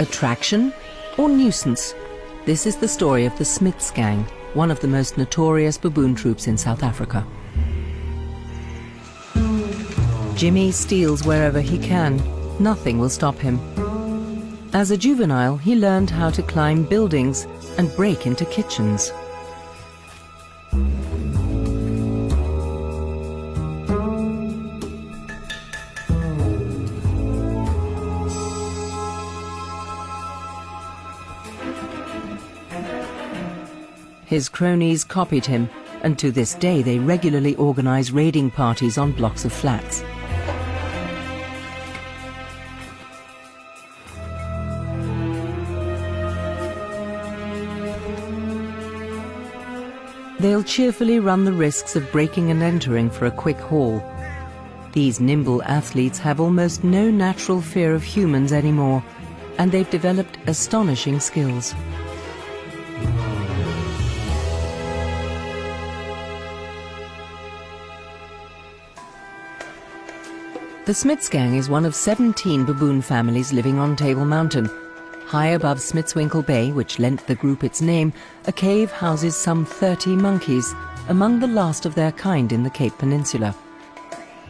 Attraction or nuisance? This is the story of the Smith's gang, one of the most notorious baboon troops in South Africa. Jimmy steals wherever he can. Nothing will stop him. As a juvenile, he learned how to climb buildings and break into kitchens. His cronies copied him, and to this day they regularly organize raiding parties on blocks of flats. They'll cheerfully run the risks of breaking and entering for a quick haul. These nimble athletes have almost no natural fear of humans anymore, and they've developed astonishing skills. The Smith's gang is one of 17 baboon families living on Table Mountain. High above Smitswinkle Bay, which lent the group its name, a cave houses some 30 monkeys, among the last of their kind in the Cape Peninsula.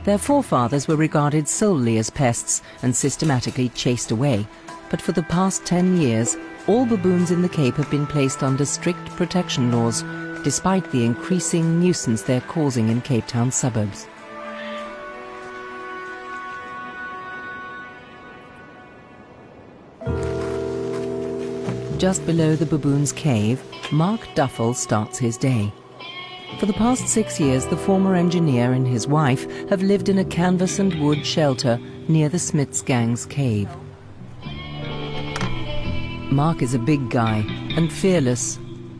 Their forefathers were regarded solely as pests and systematically chased away, but for the past 10 years, all baboons in the Cape have been placed under strict protection laws, despite the increasing nuisance they're causing in Cape Town suburbs. Just below the baboon's cave, Mark Duffel starts his day. For the past 6 years, the former engineer and his wife have lived in a canvas and wood shelter near the Smith's gang's cave. Mark is a big guy and fearless.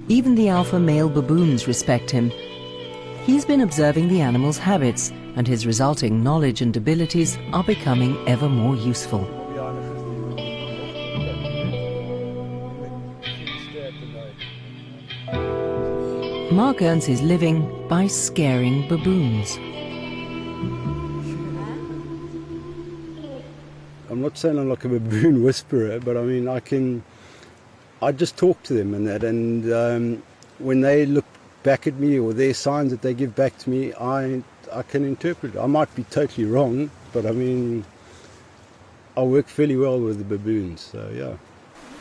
Even the alpha male baboons respect him. He's been observing the animals' habits, and his resulting knowledge and abilities are becoming ever more useful. Mark earns his living by scaring baboons. I'm not saying I'm like a baboon whisperer, but I mean, I just talk to them and that, and when they look back at me or their signs that they give back to me, I can interpret it. I might be totally wrong, but I mean, I work fairly well with the baboons, so yeah.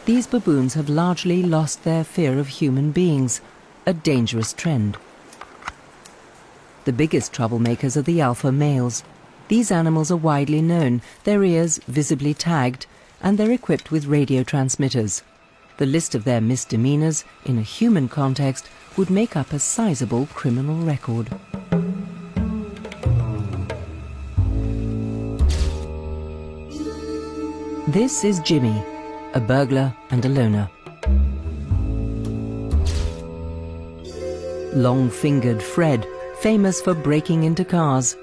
These baboons have largely lost their fear of human beings, a dangerous trend. The biggest troublemakers are the alpha males. These animals are widely known, their ears visibly tagged, and they're equipped with radio transmitters. The list of their misdemeanors, in a human context, would make up a sizable criminal record. This is Jimmy, a burglar and a loner. Long-fingered Fred, famous for breaking into cars.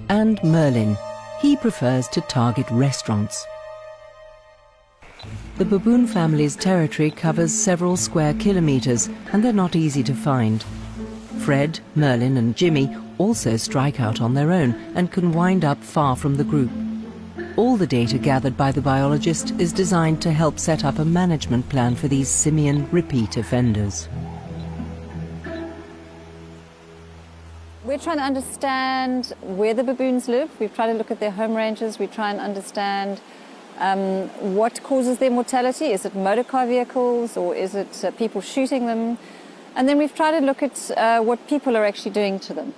And Merlin, he prefers to target restaurants. The baboon family's territory covers several square kilometers, and they're not easy to find. Fred, Merlin and Jimmy also strike out on their own and can wind up far from the group. All the data gathered by the biologist is designed to help set up a management plan for these simian repeat offenders. We're trying to understand where the baboons live. We've tried to look at their home ranges. We try and understand what causes their mortality. Is it motor car vehicles or is it people shooting them? And then we've tried to look at what people are actually doing to them.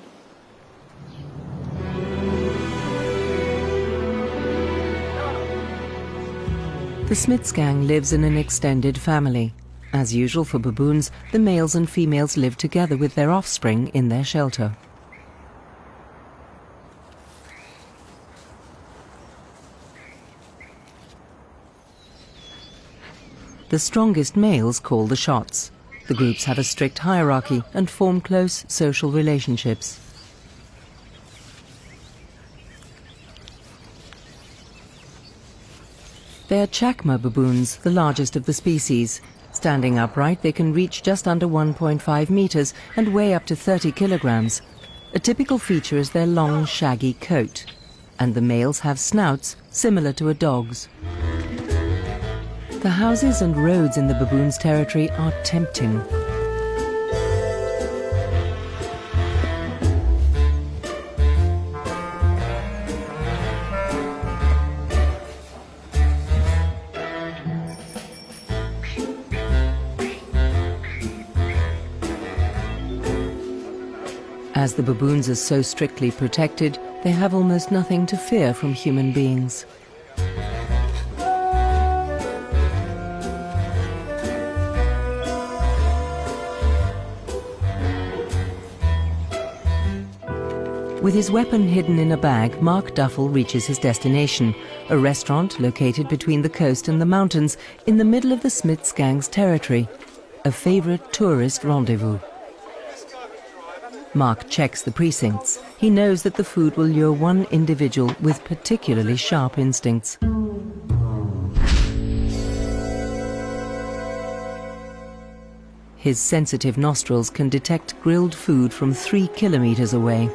The Smith's gang lives in an extended family. As usual for baboons, the males and females live together with their offspring in their shelter. The strongest males call the shots. The groups have a strict hierarchy and form close social relationships. They are Chacma baboons, the largest of the species. Standing upright, they can reach just under 1.5 meters and weigh up to 30 kilograms. A typical feature is their long, shaggy coat. and the males have snouts similar to a dog's. The houses and roads in the baboon's territory are tempting. As the baboons are so strictly protected, they have almost nothing to fear from human beings. With his weapon hidden in a bag, Mark Duffel reaches his destination, a restaurant located between the coast and the mountains in the middle of the Smiths gang's territory, a favorite tourist rendezvous. Mark checks the precincts. He knows that the food will lure one individual with particularly sharp instincts. His sensitive nostrils can detect grilled food from 3 kilometers away.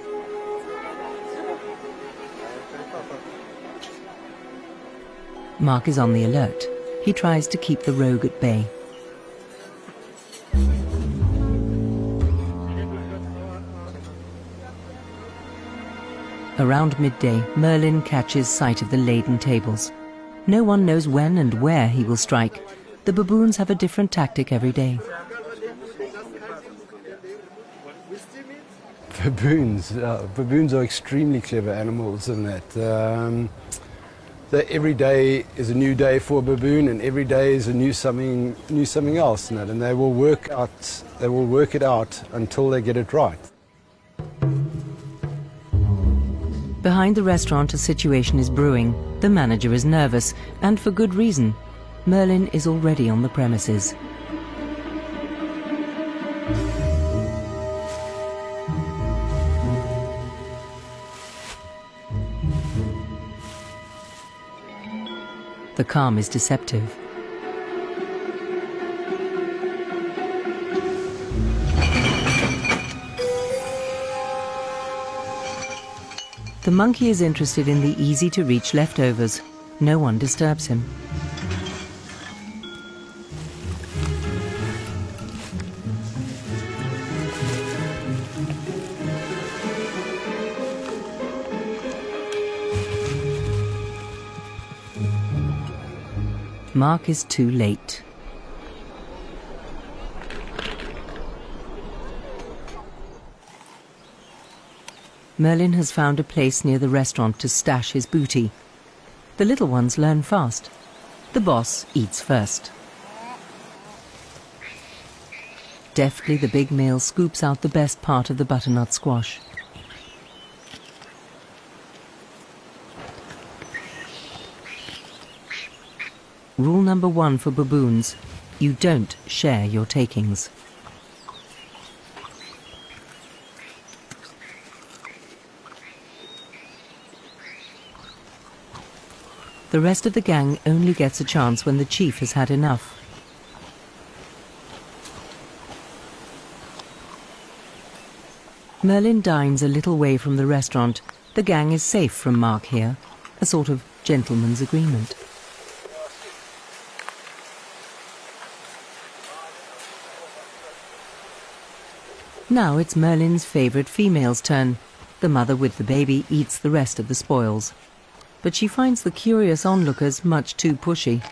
Mark is on the alert. He tries to keep the rogue at bay. Around midday, Merlin catches sight of the laden tables. No one knows when and where he will strike. The baboons have a different tactic every day. Baboons are extremely clever animals in that every day is a new day for a baboon, and every day is a new something else in that, and they will work it out until they get it right. Behind the restaurant, a situation is brewing. The manager is nervous, and for good reason. Merlin is already on the premises. The calm is deceptive. The monkey is interested in the easy-to-reach leftovers. No one disturbs him. Mark is too late. Merlin has found a place near the restaurant to stash his booty. The little ones learn fast. The boss eats first. Deftly, the big male scoops out the best part of the butternut squash. Rule number 1 for baboons: you don't share your takings. The rest of the gang only gets a chance when the chief has had enough. Merlin dines a little way from the restaurant. The gang is safe from Mark here, a sort of gentleman's agreement. Now it's Merlin's favorite female's turn. The mother with the baby eats the rest of the spoils. But she finds the curious onlookers much too pushy.